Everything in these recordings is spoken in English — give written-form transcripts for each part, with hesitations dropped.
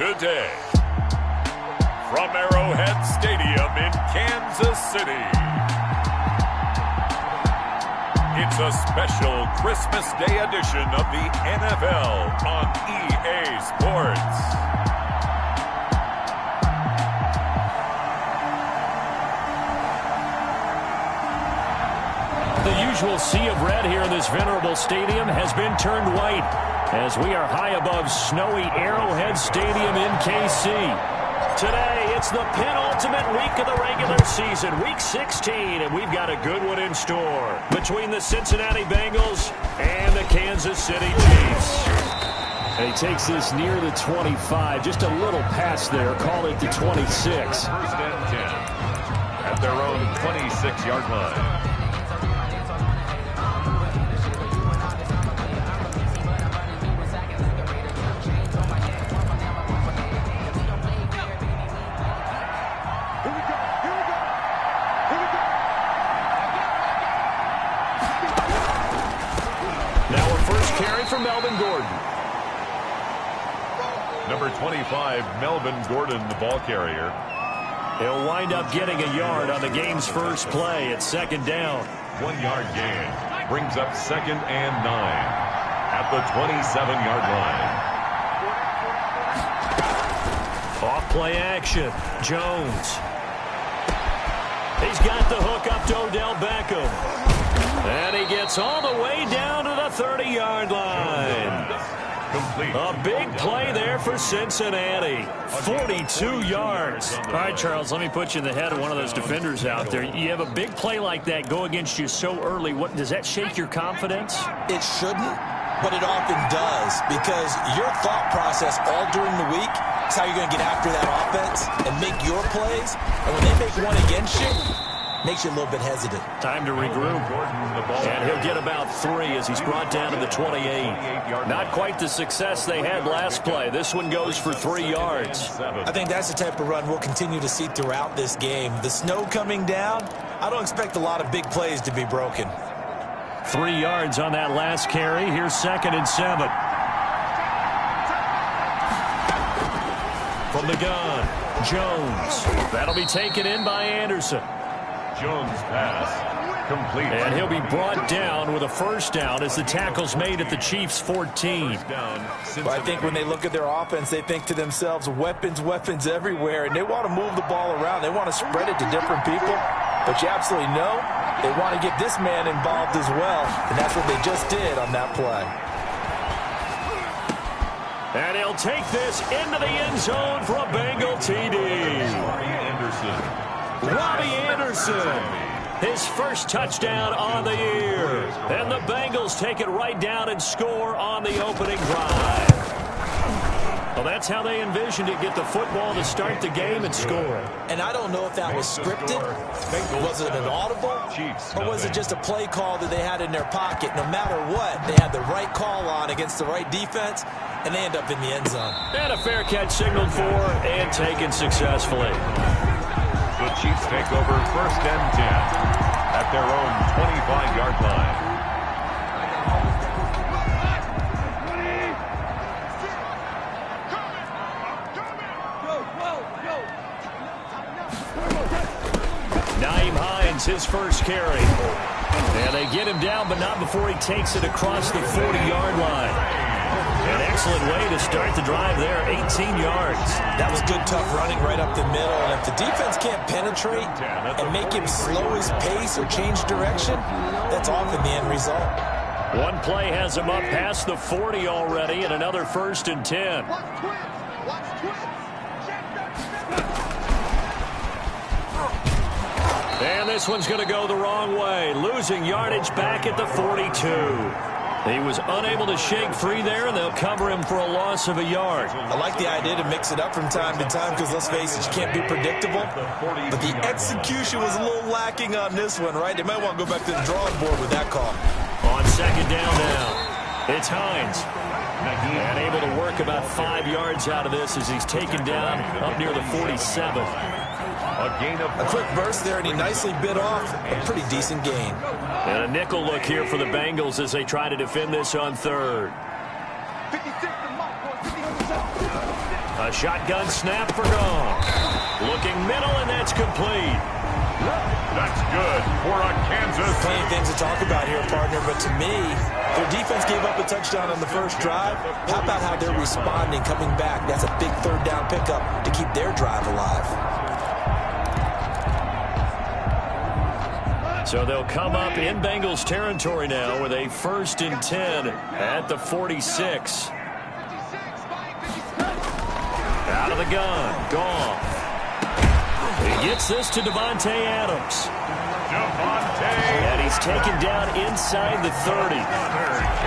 today. From Arrowhead Stadium in Kansas City, it's a special Christmas Day edition of the NFL on EA Sports. The usual sea of red here in this venerable stadium has been turned white as we are high above snowy Arrowhead Stadium in KC. Today, it's the penultimate week of the regular season, Week 16, and we've got a good one in store between the Cincinnati Bengals and the Kansas City Chiefs. And he takes this near the 25, just a little past there, call it the 26. First and 10 at their own 26-yard line. From Melvin Gordon. Number 25, Melvin Gordon, the ball carrier. He'll wind up getting a yard on the game's first play at second down. 1-yard gain brings up 2nd and 9 at the 27-yard line. Off play action. Jones. He's got the hook up to Odell Beckham. And he gets all the way down to the 30-yard line. Complete. A big play there for Cincinnati. 42 yards. All right, Charles, let me put you in the head of one of those defenders out there. You have a big play like that go against you so early. What does that shake your confidence? It shouldn't, but it often does, because your thought process all during the week is how you're going to get after that offense and make your plays. And when they make one against you, makes you a little bit hesitant. Time to regroup. And he'll get about 3 as he's brought down to the 28. Not quite the success they had last play. This one goes for 3 yards. I think that's the type of run we'll continue to see throughout this game. The snow coming down, I don't expect a lot of big plays to be broken. 3 yards on that last carry. Here's 2nd and 7. From the gun, Jones. That'll be taken in by Anderson. Jones pass complete. And he'll be brought down with a first down as the tackle's made at the Chiefs' 14. But I think when they look at their offense, they think to themselves, weapons everywhere, and they want to move the ball around. They want to spread it to different people. But you absolutely know they want to get this man involved as well, and that's what they just did on that play. And he'll take this into the end zone for a Bengal TD. Robbie Anderson, his first touchdown on the year. And the Bengals take it right down and score on the opening drive. Well, that's how they envisioned it, get the football to start the game and score. And I don't know if that was scripted. Was it an audible? Or was it just a play call that they had in their pocket? No matter what, they had the right call on against the right defense, and they end up in the end zone. And a fair catch signaled for and taken successfully. The Chiefs take over 1st and 10 at their own 25-yard line. Nyheim Hines, his first carry. And they get him down, but not before he takes it across the 40-yard line. An excellent way to start the drive there, 18 yards. That was good, tough running right up the middle. And if the defense can't penetrate and make him slow his pace or change direction, that's often the end result. One play has him up past the 40 already, and another 1st and 10. And this one's going to go the wrong way, losing yardage back at the 42. He was unable to shake free there, and they'll cover him for a loss of a yard. I like the idea to mix it up from time to time because, let's face it, you can't be predictable. But the execution was a little lacking on this one, right? They might want to go back to the drawing board with that call. On 2nd down now, it's Hines. And able to work about 5 yards out of this as he's taken down up near the 47. A quick burst there, and he nicely bit off a pretty decent gain. And a nickel look here for the Bengals as they try to defend this on 3rd. A shotgun snap for Goff. Looking middle, and that's complete. That's good for a Kansas. Plenty of things to talk about here, partner, but to me, their defense gave up a touchdown on the first drive. How about how they're responding, coming back? That's a big third down pickup to keep their drive alive. So they'll come up in Bengals territory now with a 1st and 10 at the 46. Out of the gun, Goff. He gets this to Davante Adams. And he's taken down inside the 30.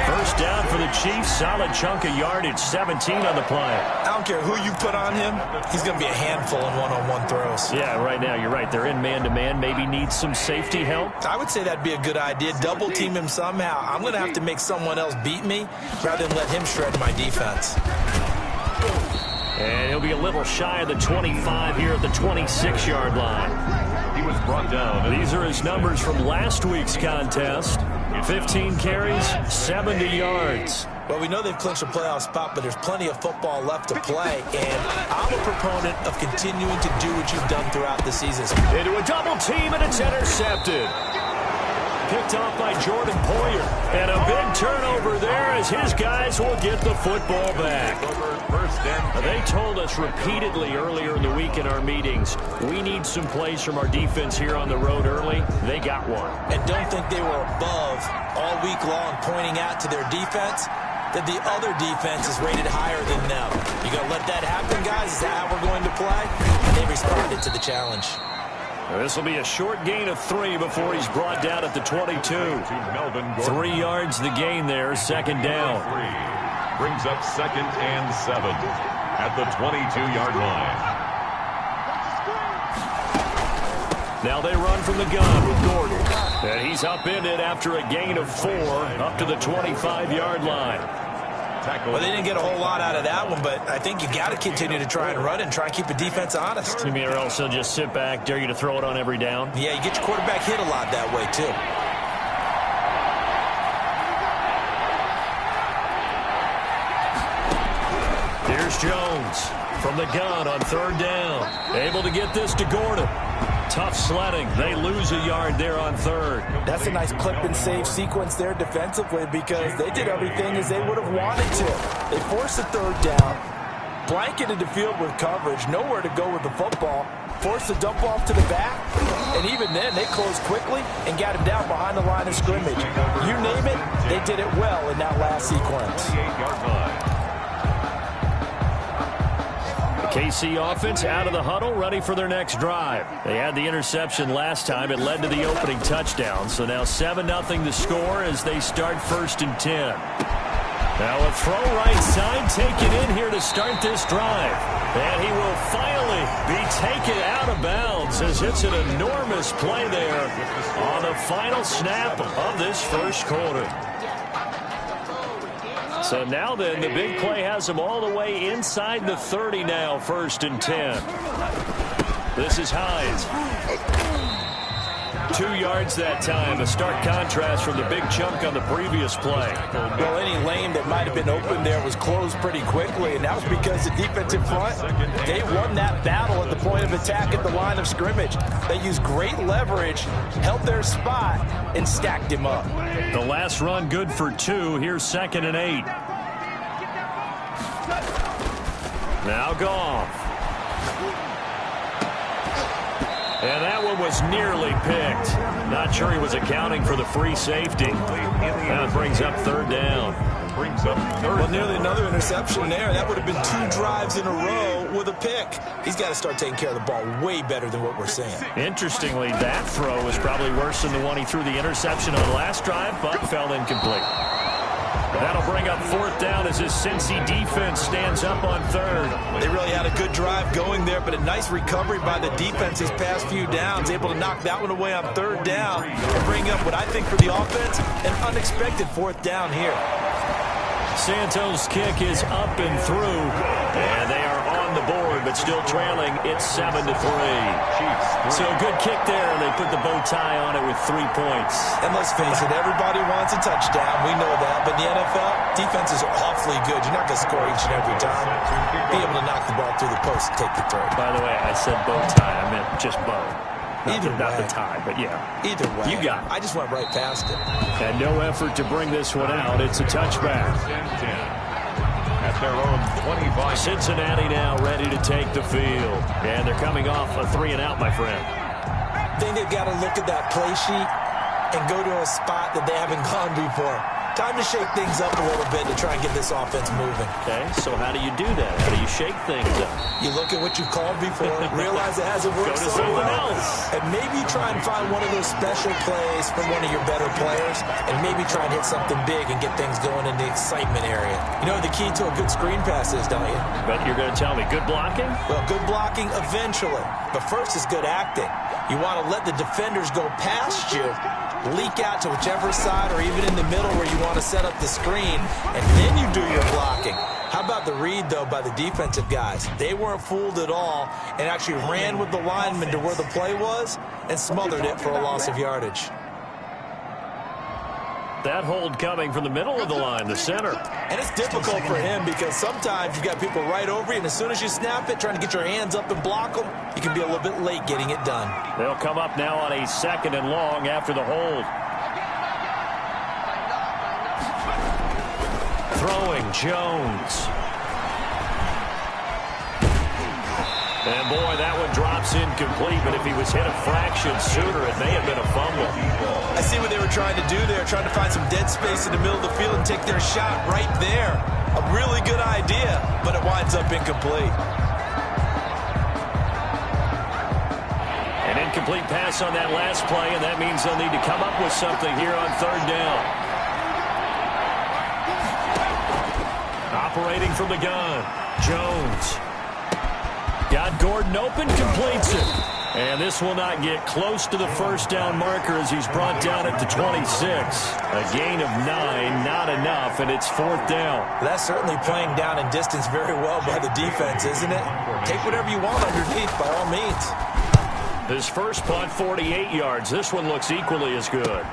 First down for the Chiefs. Solid chunk of yardage. 17 on the play. I don't care who you put on him. He's going to be a handful in one-on-one throws. Yeah, right now you're right. They're in man-to-man. Maybe need some safety help. I would say that'd be a good idea. Double team him somehow. I'm going to have to make someone else beat me rather than let him shred my defense. And he'll be a little shy of the 25 here at the 26-yard line. He was brought down. These are his numbers from last week's contest. 15 carries, 70 yards. Well, we know they've clinched a playoff spot, but there's plenty of football left to play, and I'm a proponent of continuing to do what you've done throughout the season. Into a double team, and it's intercepted. Picked off by Jordan Poyer. And a big turnover there as his guys will get the football back. They told us repeatedly earlier in the week in our meetings, we need some plays from our defense here on the road early. They got one. And don't think they were above all week long pointing out to their defense that the other defense is rated higher than them. You going to let that happen, guys? Is that how we're going to play? And they responded to the challenge. This will be a short gain of 3 before he's brought down at the 22. 3 yards the gain there, 2nd down. Brings up 2nd and 7 at the 22-yard line. Now they run from the gun with Gordon. And he's upended after a gain of 4 up to the 25-yard line. Well, they didn't get a whole lot out of that one, but I think you got to continue to try and run and try and keep the defense honest. You mean, or else they'll just sit back, dare you to throw it on every down? Yeah, you get your quarterback hit a lot that way, too. Here's Jones from the gun on 3rd down. Able to get this to Gordon. Tough sledding. They lose a yard there on 3rd. That's a nice clip and save sequence there defensively because they did everything as they would have wanted to. They forced the 3rd down, blanketed the field with coverage, nowhere to go with the football, forced the dump off to the back, and even then they closed quickly and got him down behind the line of scrimmage. You name it, they did it well in that last sequence. KC offense out of the huddle, ready for their next drive. They had the interception last time. It led to the opening touchdown. So now 7-0 the score as they start 1st and 10. Now a throw right side taken in here to start this drive. And he will finally be taken out of bounds as it's an enormous play there on the final snap of this first quarter. So now then, the big play has them all the way inside the 30 now, 1st and 10. This is Hines. 2 yards that time, a stark contrast from the big chunk on the previous play. Well, any lane that might have been open there was closed pretty quickly, and that was because the defensive front, they won that battle at the point of attack at the line of scrimmage. They used great leverage, held their spot, and stacked him up. The last run good for 2. Here's 2nd and 8. Now Goff. And that one was nearly picked. Not sure he was accounting for the free safety. That brings up 3rd down. Well, nearly another interception there. That would have been 2 drives in a row with a pick. He's got to start taking care of the ball way better than what we're seeing. Interestingly, that throw was probably worse than the one he threw the interception on last drive, but fell incomplete. That'll bring up 4th down as his Cincy defense stands up on 3rd. They really had a good drive going there, but a nice recovery by the defense these past few downs, able to knock that one away on 3rd down and bring up what I think for the offense, an unexpected 4th down here. Santos' kick is up and through, and they are on the board, but still trailing. It's 7-3. So a good kick there, and they put the bow tie on it with 3 points. And let's face it, everybody wants a touchdown. We know that. But in the NFL, defenses are awfully good. You're not going to score each and every time. Be able to knock the ball through the post and take the throw. By the way, I said bow tie. I meant just bow. Not the tie, but yeah. Either way. You got it. I just went right past it. And no effort to bring this one out. It's a touchback. At their own 25. Cincinnati now ready to take the field. And they're coming off a 3-and-out, my friend. I think they've got to look at that play sheet and go to a spot that they haven't gone before. Time to shake things up a little bit to try and get this offense moving. Okay, so how do you do that? How do you shake things up? You look at what you called before, realize it hasn't worked so well, and maybe try and find one of those special plays from one of your better players, and maybe try and hit something big and get things going in the excitement area. You know what the key to a good screen pass is, don't you? But you're going to tell me good blocking? Well, good blocking eventually, but first is good acting. You want to let the defenders go past you, leak out to whichever side or even in the middle where you want to set up the screen, and then you do your blocking. How about the read, though, by the defensive guys? They weren't fooled at all and actually ran with the lineman to where the play was and smothered it for a loss of yardage. That hold coming from the middle of the line, the center. And it's difficult for him because sometimes you've got people right over you, and as soon as you snap it, trying to get your hands up and block them, you can be a little bit late getting it done. They'll come up now on a 2nd and long after the hold. Throwing Jones. And boy, that one drops incomplete, but if he was hit a fraction sooner, it may have been a fumble. I see what they were trying to do there, trying to find some dead space in the middle of the field and take their shot right there. A really good idea, but it winds up incomplete. An incomplete pass on that last play, and that means they'll need to come up with something here on 3rd down. Operating from the gun, Jones. Got Gordon open, completes it. And this will not get close to the 1st down marker as he's brought down at the 26. A gain of 9, not enough, and it's 4th down. That's certainly playing down in distance very well by the defense, isn't it? Take whatever you want underneath, by all means. His first punt, 48 yards. This one looks equally as good.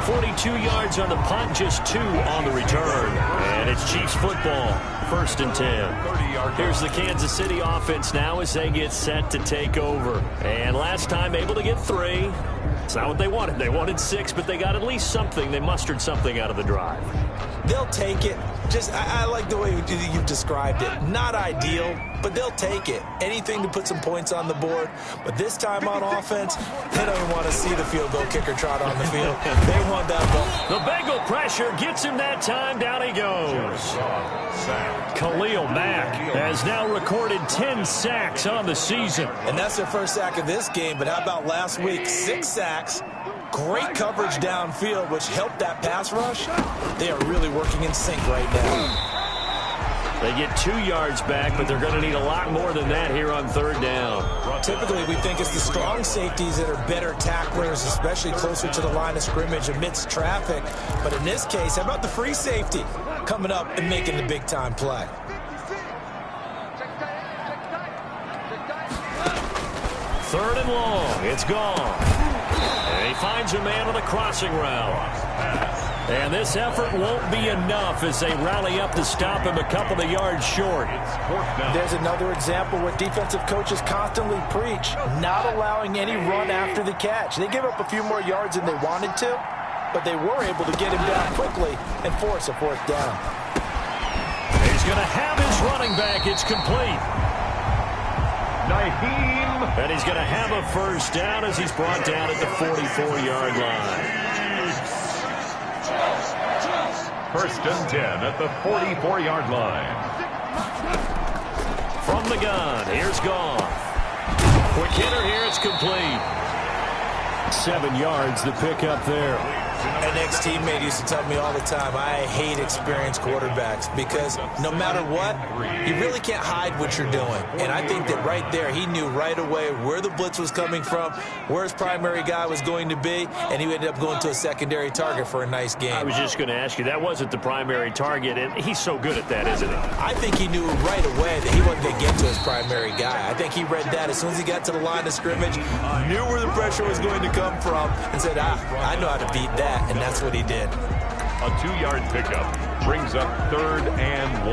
42 yards on the punt, just 2 on the return. And it's Chiefs football, 1st and 10. Here's the Kansas City offense now as they get set to take over. And last time able to get 3. It's not what they wanted. They wanted 6, but they got at least something. They mustered something out of the drive. They'll take it. I like the way you've described it. Not ideal, but they'll take it. Anything to put some points on the board. But this time on offense, they don't even want to see the field goal kicker trot on the field. They want that ball. The Bengal pressure gets him that time. Down he goes. Khalil Mack has now recorded 10 sacks on the season. And that's their first sack of this game. But how about last week? 6 sacks. Great coverage downfield, which helped that pass rush. They are really working in sync right now. They get 2 yards back, but they're going to need a lot more than that here on 3rd down. Typically, we think it's the strong safeties that are better tacklers, especially closer to the line of scrimmage amidst traffic. But in this case, how about the free safety coming up and making the big-time play? Third and long. It's gone. And he finds a man on the crossing route. And this effort won't be enough as they rally up to stop him a couple of yards short. There's another example where defensive coaches constantly preach, not allowing any run after the catch. They give up a few more yards than they wanted to, but they were able to get him down quickly and force a 4th down. He's going to have his running back. It's complete. Nyheim. And he's going to have a 1st down as he's brought down at the 44-yard line. 1st and 10 at the 44-yard line. From the gun, here's Goff. Quick hitter here, it's complete. 7 yards, the pickup there. An ex-teammate used to tell me all the time, I hate experienced quarterbacks because no matter what, you really can't hide what you're doing. And I think that right there, he knew right away where the blitz was coming from, where his primary guy was going to be, and he ended up going to a secondary target for a nice game. I was just going to ask you, that wasn't the primary target, and he's so good at that, isn't he? I think he knew right away that he wasn't going to get to his primary guy. I think he read that as soon as he got to the line of scrimmage, knew where the pressure was going to come from, and said, I know how to beat that, and that's what he did. A 2-yard pickup brings up 3rd and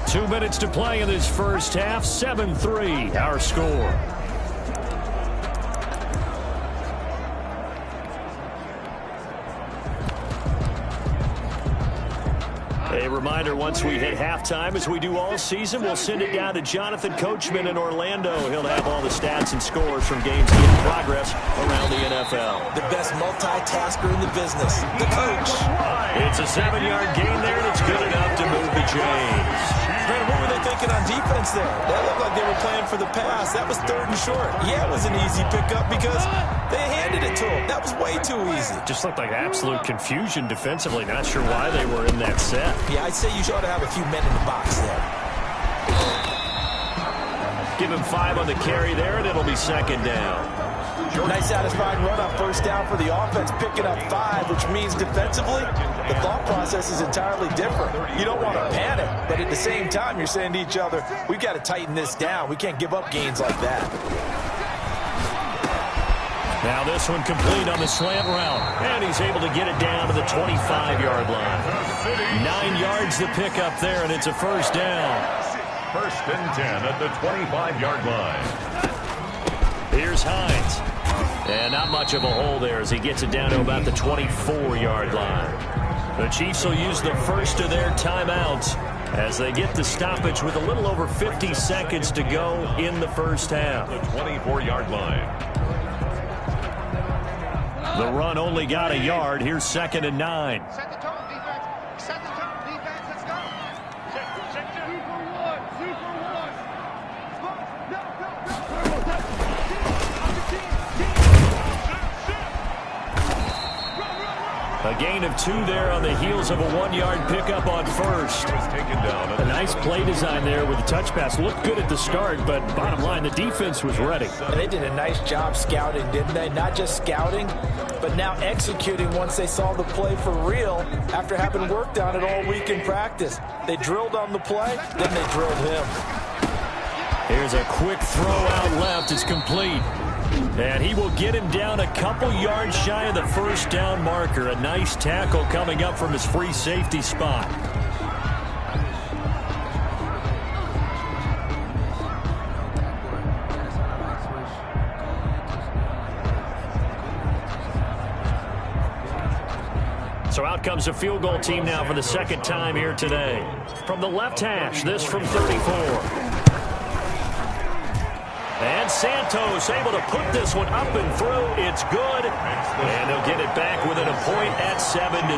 1. 2 minutes to play in this first half. 7-3, our score. A reminder, once we hit halftime, as we do all season, we'll send it down to Jonathan Coachman in Orlando. He'll have all the stats and scores from games in progress around the NFL. The best multitasker in the business, the coach. It's a 7-yard gain there, and it's good enough to move the chains. Brandon, what were they thinking on defense there? That looked like they were playing for the pass. That was 3rd and short. Yeah, it was an easy pickup because they handed it to him. That was way too easy. Just looked like absolute confusion defensively. Not sure why they were in that set. Yeah, I'd say you ought to have a few men in the box there. Give him 5 on the carry there, and it'll be 2nd down. Nice satisfying run on 1st down for the offense, picking up 5, which means defensively, the thought process is entirely different. You don't want to panic, but at the same time, you're saying to each other, we've got to tighten this down. We can't give up gains like that. Now this one complete on the slant route, and he's able to get it down to the 25-yard line. 9 yards to pick up there, and it's a 1st down. 1st and 10 at the 25-yard line. Here's Hines. And not much of a hole there as he gets it down to about the 24-yard line. The Chiefs will use the first of their timeouts as they get the stoppage with a little over 50 seconds to go in the first half. The 24-yard line. The run only got a yard. Here's 2nd and 9. Set the tone, defense. Set the tone, defense. Let's go. Check 2 for 1. 2 for 1. A gain of 2 there on the heels of a 1-yard pickup on 1st. A nice play design there with the touch pass. Looked good at the start, but bottom line, the defense was ready. And they did a nice job scouting, didn't they? Not just scouting, but now executing once they saw the play for real after having worked on it all week in practice. They drilled on the play, then they drilled him. Here's a quick throw out left. It's complete. And he will get him down a couple yards shy of the 1st down marker. A nice tackle coming up from his free safety spot. So out comes a field goal team now for the 2nd time here today. From the left hash, this from 34. And Santos able to put this one up and through. It's good. And they'll get it back within a point at 7-6.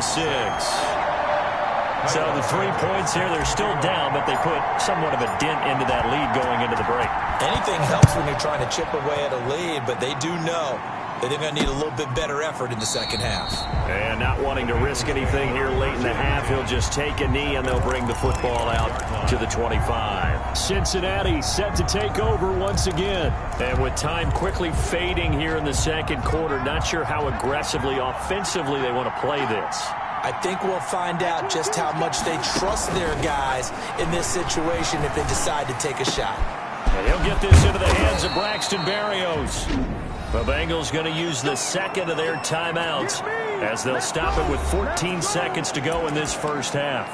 So the 3 points here, they're still down, but they put somewhat of a dent into that lead going into the break. Anything helps when you're trying to chip away at a lead, but they do know that they're going to need a little bit better effort in the 2nd half. And not wanting to risk anything here late in the half, he'll just take a knee and they'll bring the football out to the 25. Cincinnati set to take over once again. And with time quickly fading here in the 2nd quarter, not sure how aggressively, offensively they want to play this. I think we'll find out just how much they trust their guys in this situation if they decide to take a shot. And he'll get this into the hands of Braxton Berrios. The Bengals going to use the 2nd of their timeouts as they'll stop it with 14 seconds to go in this first half.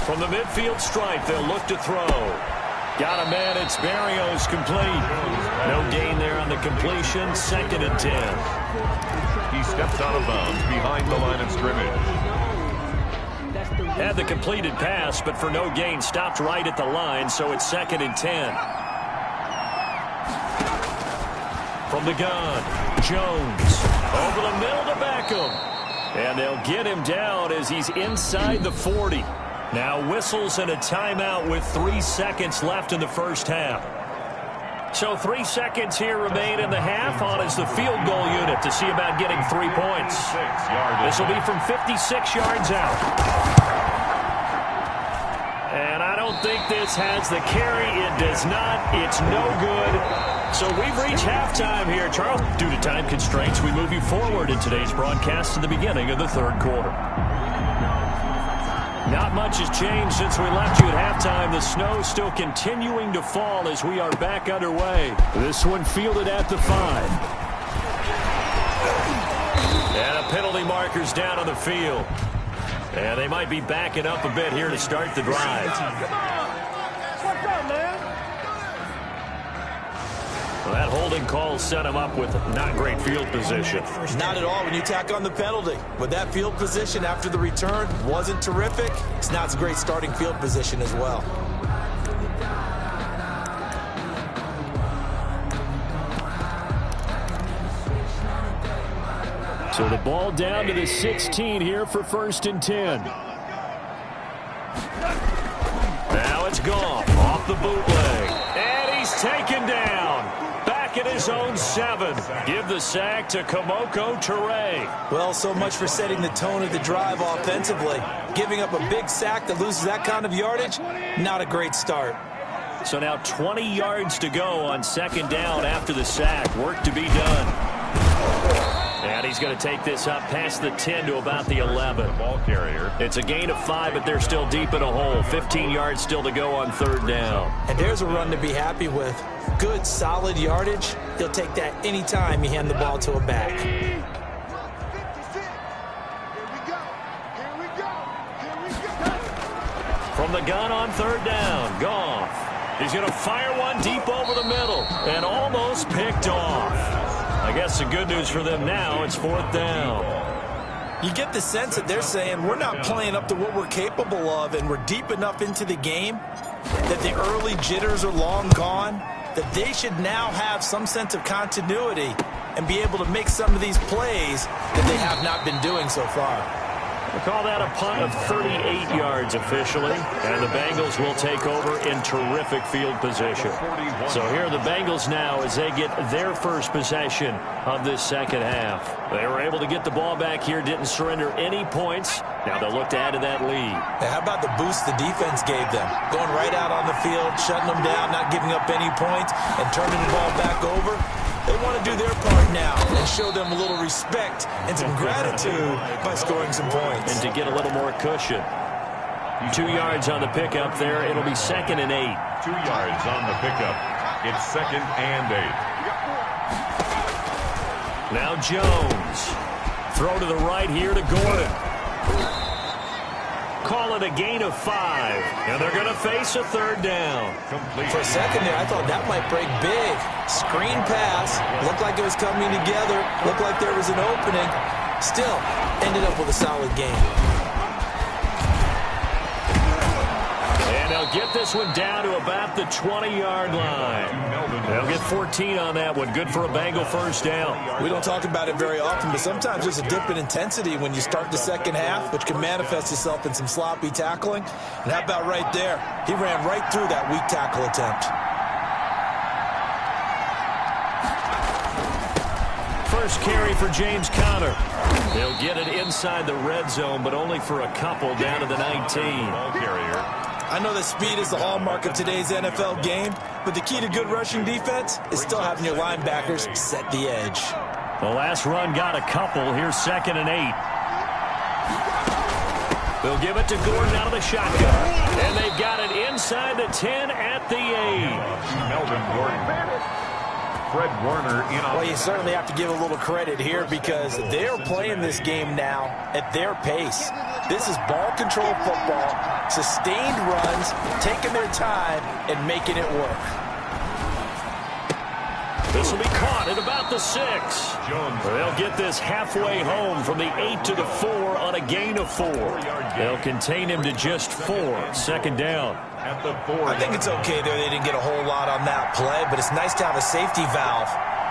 From the midfield stripe, they'll look to throw. Got a man, it's Berrios complete. No gain there on the completion, 2nd and 10. He steps out of bounds behind the line of scrimmage. Had the completed pass, but for no gain, stopped right at the line, so it's 2nd and 10. From the gun, Jones over the middle to Beckham. And they'll get him down as he's inside the 40. Now whistles and a timeout with 3 seconds left in the first half. So 3 seconds here remain in the half. On is the field goal unit to see about getting 3 points. This will be from 56 yards out. And I don't think this has the carry. It does not. It's no good. So we've reached halftime here, Charles. Due to time constraints, we move you forward in today's broadcast to the beginning of the third quarter. Not much has changed since we left you at halftime. The snow still continuing to fall as we are back underway. This one fielded at the 5. And a penalty marker's down on the field. And they might be backing up a bit here to start the drive. Well, that holding call set him up with not great field position. Not at all when you tack on the penalty. But that field position after the return wasn't terrific. It's not a great starting field position as well. So the ball down to the 16 here for 1st and 10. Now it's gone off the bootleg. And he's taken down. Back at his own 7. Give the sack to Kemoko Turay. Well, so much for setting the tone of the drive offensively. Giving up a big sack that loses that kind of yardage, not a great start. So now 20 yards to go on 2nd down after the sack. Work to be done. And he's going to take this up past the 10 to about the 11. Ball carrier. It's a gain of 5, but they're still deep in a hole. 15 yards still to go on 3rd down. And there's a run to be happy with. Good, solid yardage. He'll take that any time you hand the ball to a back. From the gun on 3rd down, Goff. He's going to fire one deep over the middle and almost picked off. I guess the good news for them now, it's 4th down. You get the sense that they're saying we're not playing up to what we're capable of, and we're deep enough into the game that the early jitters are long gone, that they should now have some sense of continuity and be able to make some of these plays that they have not been doing so far. We'll call that a punt of 38 yards officially, and the Bengals will take over in terrific field position. So here are the Bengals now as they get their first possession of this 2nd half. They were able to get the ball back here, didn't surrender any points. Now they'll look to add to that lead. Hey, how about the boost the defense gave them? Going right out on the field, shutting them down, not giving up any points, and turning the ball back over. They want to do their part now and show them a little respect and some gratitude by scoring some points. And to get a little more cushion. 2 yards on the pickup there. It'll be 2nd and 8. 2 yards on the pickup. It's 2nd and 8. Now Jones. Throw to the right here to Gordon. Call it a gain of 5. And they're going to face a 3rd down. For a second there, I thought that might break big. Screen pass. Looked like it was coming together. Looked like there was an opening. Still, ended up with a solid game. And they'll get this one down to about the 20-yard line. They'll get 14 on that one. Good for a Bengal 1st down. We don't talk about it very often, but sometimes there's a dip in intensity when you start the 2nd half, which can manifest itself in some sloppy tackling. And how about right there? He ran right through that weak tackle attempt. First carry for James Conner. They'll get it inside the red zone, but only for a couple down to the 19. Ball carrier. I know that speed is the hallmark of today's NFL game, but the key to good rushing defense is still having your linebackers set the edge. The last run got a couple. Here's 2nd and 8. They'll give it to Gordon out of the shotgun. And they've got it inside the 10 at the 8. Melvin Gordon. Fred Warner in on. Well, you certainly have to give a little credit here because they're playing this game now at their pace. This is ball control football, sustained runs, taking their time and making it work. This will be caught at about the 6. They'll get this halfway home from the 8 to the 4 on a gain of 4. They'll contain him to just 4. 2nd down. I think it's okay there. They didn't get a whole lot on that play, but it's nice to have a safety valve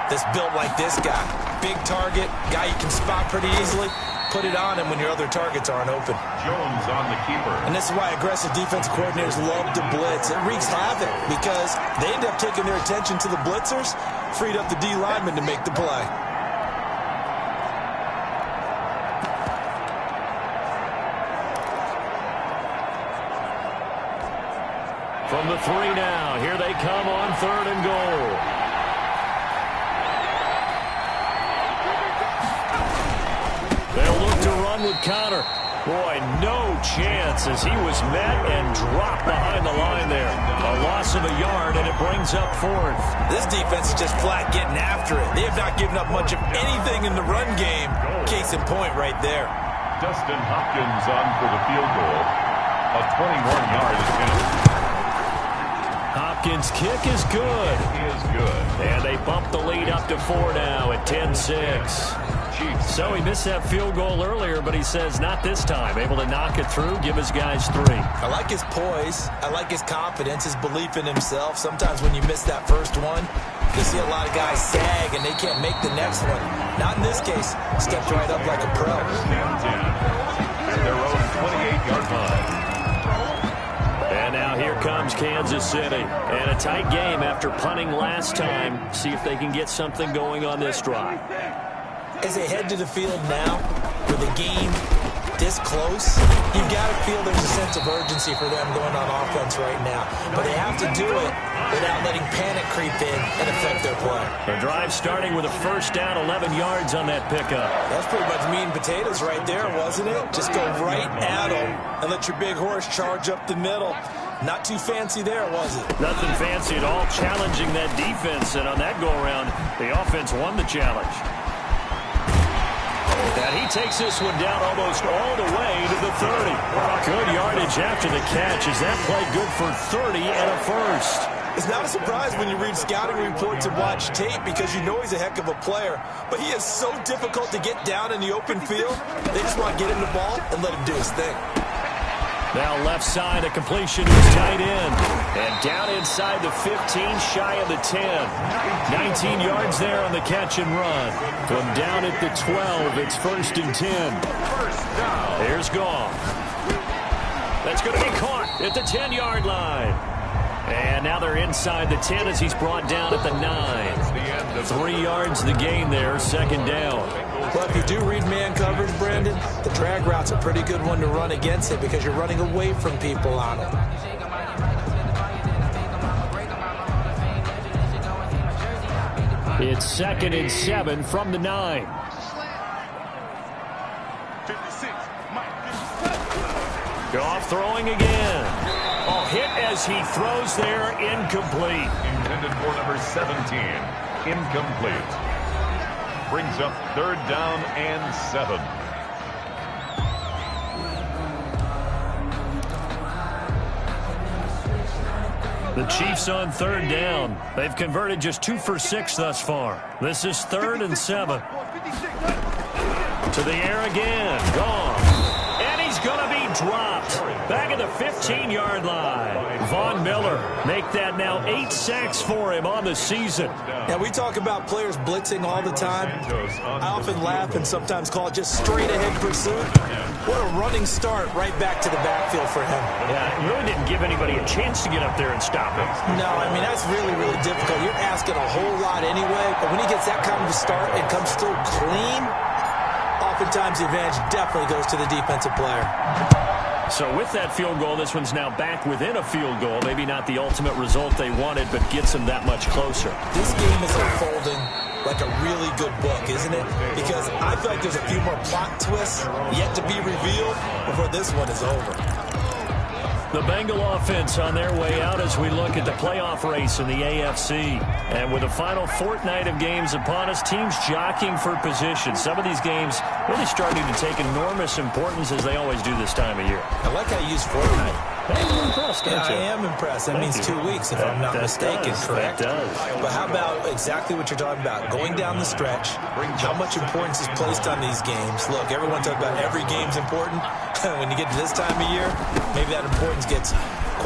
that's built like this guy. Big target, guy you can spot pretty easily. Put it on him when your other targets aren't open. Jones on the keeper. And this is why aggressive defensive coordinators love to blitz. It wreaks havoc because they end up taking their attention to the blitzers, freed up the D lineman to make the play. From the 3 now, here they come on 3rd and goal. They'll look to run with Connor. Boy, no chance as he was met and dropped behind the line there. A loss of a yard, and it brings up 4th. This defense is just flat getting after it. They have not given up much of anything in the run game. Case in point right there. Dustin Hopkins on for the field goal. A 21-yard attempt. Hopkins' kick is good. Is good. And they bump the lead up to 4 now at 10-6. So he missed that field goal earlier, but he says not this time. Able to knock it through, give his guys 3. I like his poise. I like his confidence, his belief in himself. Sometimes when you miss that first one, you see a lot of guys sag and they can't make the next one. Not in this case. Stepped right up like a pro. At their own 28-yard line. And now here comes Kansas City. And a tight game after punting last time. See if they can get something going on this drive. As they head to the field now, with the game this close, you've got to feel there's a sense of urgency for them going on offense right now. But they have to do it without letting panic creep in and affect their play. The drive starting with a first down, 11 yards on that pickup. That's pretty much meat and potatoes right there, wasn't it? Just go right at them and let your big horse charge up the middle. Not too fancy there, was it? Nothing fancy at all, challenging that defense. And on that go-around, the offense won the challenge. And he takes this one down almost all the way to the 30. Good yardage after the catch. Is that play good for 30 and a first? It's not a surprise when you read scouting reports and watch tape because you know he's a heck of a player. But he is so difficult to get down in the open field. They just want to get him the ball and let him do his thing. Now left side, a completion to his tight end. And down inside the 15, shy of the 10. 19 yards there on the catch and run. From down at the 12, it's 1st and 10. Here's Goff. That's going to be caught at the 10-yard line. And now they're inside the 10 as he's brought down at the 9. 3 yards the gain there, 2nd down. Well, if you do read man coverage, Brandon, the drag route's a pretty good one to run against it because you're running away from people on it. It's 2nd and 7 from the 9. Goff throwing again. Oh, hit as he throws there, incomplete. Intended for number 17, incomplete. Brings up 3rd down and 7. The Chiefs on 3rd down. They've converted just 2 for 6 thus far. This is 3rd and 7. To the air again. Gone. And he's going to be dropped. Back at the 15-yard line. Von Miller make that now 8 sacks for him on the season. Now, we talk about players blitzing all the time. I often laugh and sometimes call it just straight-ahead pursuit. What a running start right back to the backfield for him. Yeah, it really didn't give anybody a chance to get up there and stop him. No, I mean, that's really, really difficult. You're asking a whole lot anyway, but when he gets that kind of a start and comes through clean, oftentimes the advantage definitely goes to the defensive player. So with that field goal, this one's now back within a field goal. Maybe not the ultimate result they wanted, but gets them that much closer. This game is unfolding like a really good book, isn't it? Because I feel like there's a few more plot twists yet to be revealed before this one is over. The Bengal offense on their way out as we look at the playoff race in the AFC. And with the final fortnight of games upon us, teams jockeying for position. Some of these games really starting to take enormous importance as they always do this time of year. I like how you use fortnight. Hey, you're impressed, aren't you? I am impressed. That means 2 weeks, if I'm not mistaken, correct? That does. But how about exactly what you're talking about? Going down the stretch, how much importance is placed on these games. Look, everyone talks about every game's important. When you get to this time of year, maybe that importance gets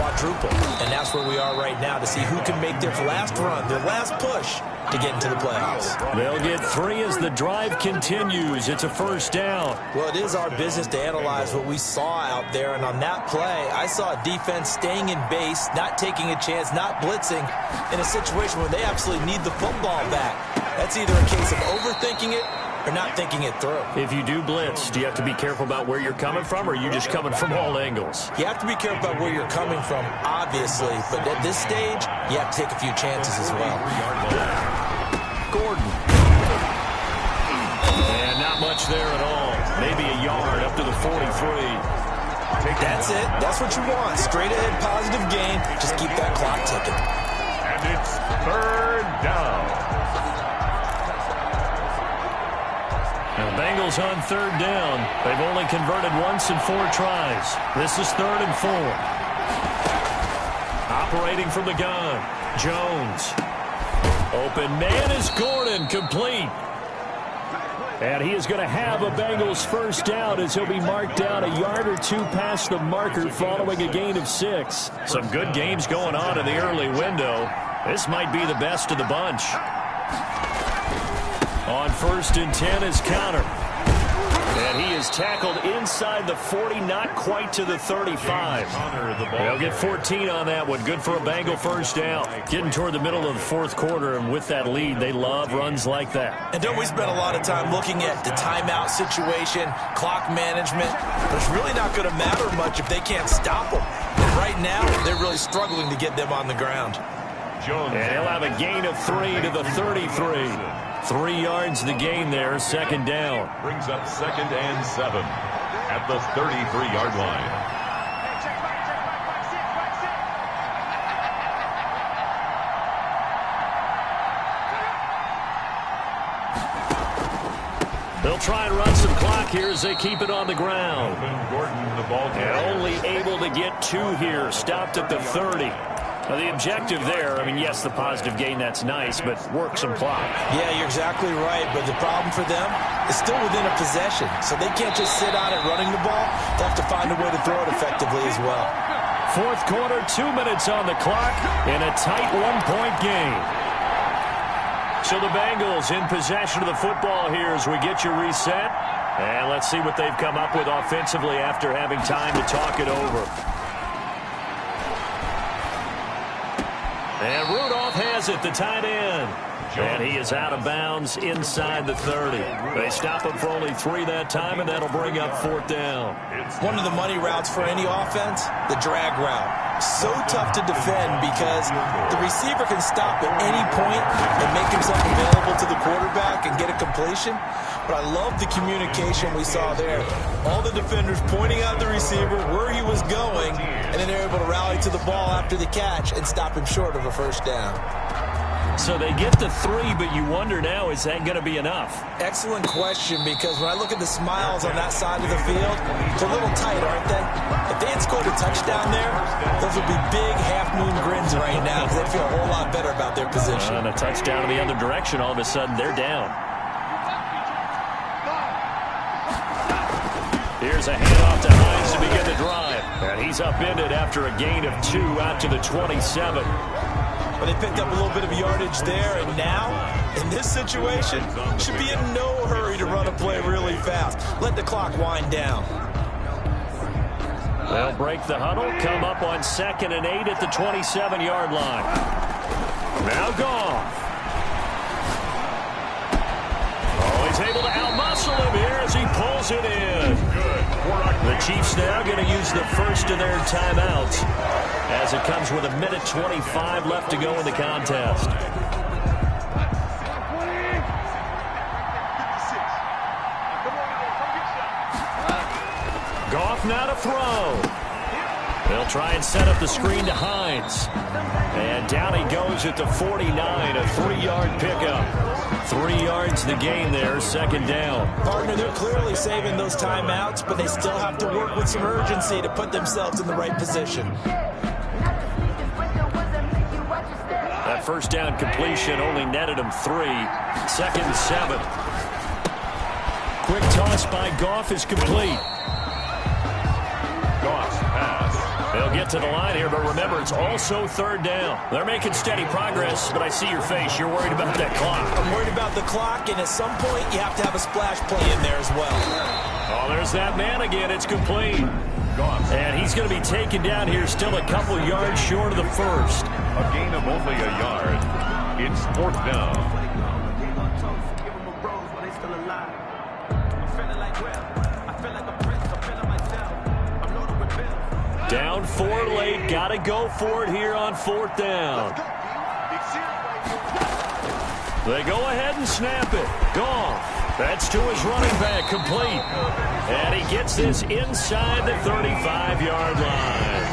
quadruple. And that's where we are right now to see who can make their last run, their last push to get into the playoffs. They'll get 3 as the drive continues. It's a first down. Well, it is our business to analyze what we saw out there. And on that play, I saw a defense staying in base, not taking a chance, not blitzing in a situation where they absolutely need the football back. That's either a case of overthinking it or not thinking it through. If you do blitz, do you have to be careful about where you're coming from, or are you just coming from all angles? You have to be careful about where you're coming from, obviously. But at this stage, you have to take a few chances as well. Gordon. And not much there at all. Maybe a yard up to the 43. That's it. That's what you want. Straight ahead positive gain. Just keep that clock ticking. And it's third down. The Bengals on third down. They've only converted once in 4 tries. This is 3rd and 4. Operating from the gun, Jones. Open man is Gordon, complete. And he is going to have a Bengals first down as he'll be marked down a yard or 2 past the marker following a gain of 6. Some good games going on in the early window. This might be the best of the bunch. On 1st and 10 is Conner. And he is tackled inside the 40, not quite to the 35. They'll get 14 on that one. Good for a Bengal first down. Getting toward the middle of the 4th quarter, and with that lead, they love runs like that. And don't we spend a lot of time looking at the timeout situation, clock management? But it's really not going to matter much if they can't stop them. And right now, they're really struggling to get them on the ground. And he'll have a gain of 3 to the 33. 3 yards the gain there, 2nd down. Brings up 2nd and 7 at the 33-yard line. They'll try and run some clock here as they keep it on the ground. Gordon, the ball And only able to get 2 here, stopped at the 30. Now, the objective there, I mean, yes, the positive gain, that's nice, but work some clock. Yeah, you're exactly right, but the problem for them is still within a possession, so they can't just sit on it running the ball. They'll have to find a way to throw it effectively as well. 4th quarter, 2 minutes on the clock, and a tight 1-point game. So the Bengals in possession of the football here as we get you reset. And let's see what they've come up with offensively after having time to talk it over. And Rudolph has it, the tight end. And he is out of bounds inside the 30. They stop him for only 3 that time, and that'll bring up 4th down. One of the money routes for any offense, the drag route. So tough to defend because the receiver can stop at any point and make himself available to the quarterback and get a completion. But I love the communication we saw there. All the defenders pointing out the receiver, where he was going, and then they're able to rally to the ball after the catch and stop him short of a first down. So they get the 3, but you wonder now, is that going to be enough? Excellent question, because when I look at the smiles on that side of the field, it's a little tight, aren't they? If they had scored a touchdown there, those would be big half-moon grins right now because they'd feel a whole lot better about their position. And a touchdown in the other direction, all of a sudden they're down. Here's a handoff to Hines to begin the drive. And he's upended after a gain of 2 out to the 27. But they picked up a little bit of yardage there, and now, in this situation, should be in no hurry to run a play really fast. Let the clock wind down. They'll break the huddle, come up on 2nd and 8 at the 27-yard line. Now Goff. Oh, he's able to outmuscle him here as he pulls it in. The Chiefs now going to use the first of their timeouts as it comes with 1:25 left to go in the contest. Goff now to throw. They'll try and set up the screen to Hines. And down he goes at the 49, a 3-yard pickup. 3 yards the gain there, 2nd down. Partner, they're clearly saving those timeouts, but they still have to work with some urgency to put themselves in the right position. That first down completion only netted him 3. 2nd and 7. Quick toss by Goff is complete. Goff's pass They'll get to the line here, but remember, it's also third down. They're making steady progress, but I see your face. You're worried about that clock. I'm worried about the clock, and at some point, you have to have a splash play in there as well. Oh, there's that man again. It's complete. And he's going to be taken down here, still a couple yards short of the first. A gain of only a yard. It's fourth down. Down 4 late. Got to go for it here on fourth down. They go ahead and snap it. Goff. That's to his running back, complete. And he gets this inside the 35-yard line.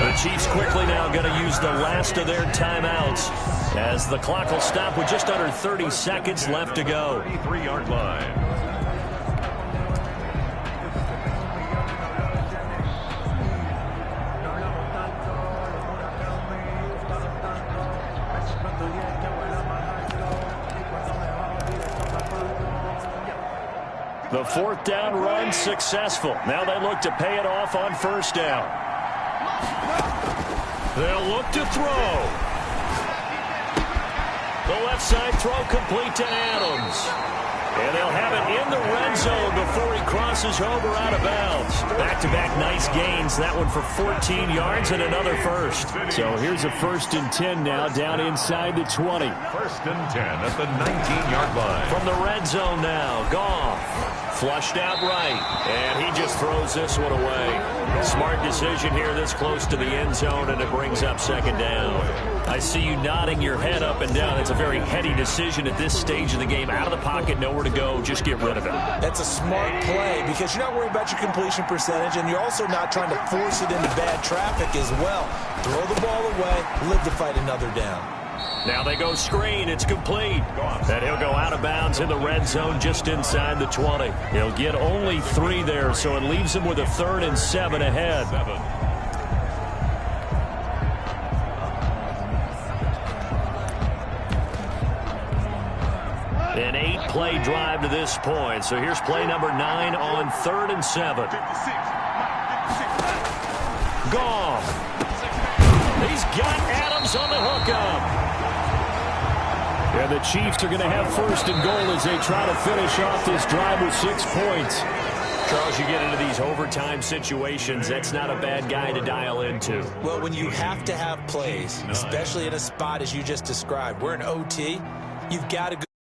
The Chiefs quickly now going to use the last of their timeouts as the clock will stop with just under 30 seconds left to go. 33-yard line. The fourth down run successful. Now they look to pay it off on first down. They'll look to throw. The left side throw complete to Adams. And they'll have it in the red zone before he crosses over out of bounds. Back-to-back nice gains. That one for 14 yards and another first. So here's a 1st and 10 now down inside the 20. 1st and 10 at the 19-yard line. From the red zone now, Goff. Flushed out right, and he just throws this one away. Smart decision here this close to the end zone, and it brings up second down. I see you nodding your head up and down. It's a very heady decision at this stage of the game. Out of the pocket, nowhere to go, just get rid of it. That's a smart play because you're not worried about your completion percentage, and you're also not trying to force it into bad traffic as well. Throw the ball away, live to fight another down. Now they go screen. It's complete. And he'll go out of bounds in the red zone just inside the 20. He'll get only 3 there, so it leaves him with a 3rd and 7 ahead. An 8-play drive to this point. So here's play number 9 on 3rd and 7. Goff. He's got Adams on the hookup. And the Chiefs are going to have 1st and goal as they try to finish off this drive with 6 points. Charles, you get into these overtime situations, that's not a bad guy to dial into. Well, when you have to have plays, especially in a spot as you just described, we're in OT, you've got to go.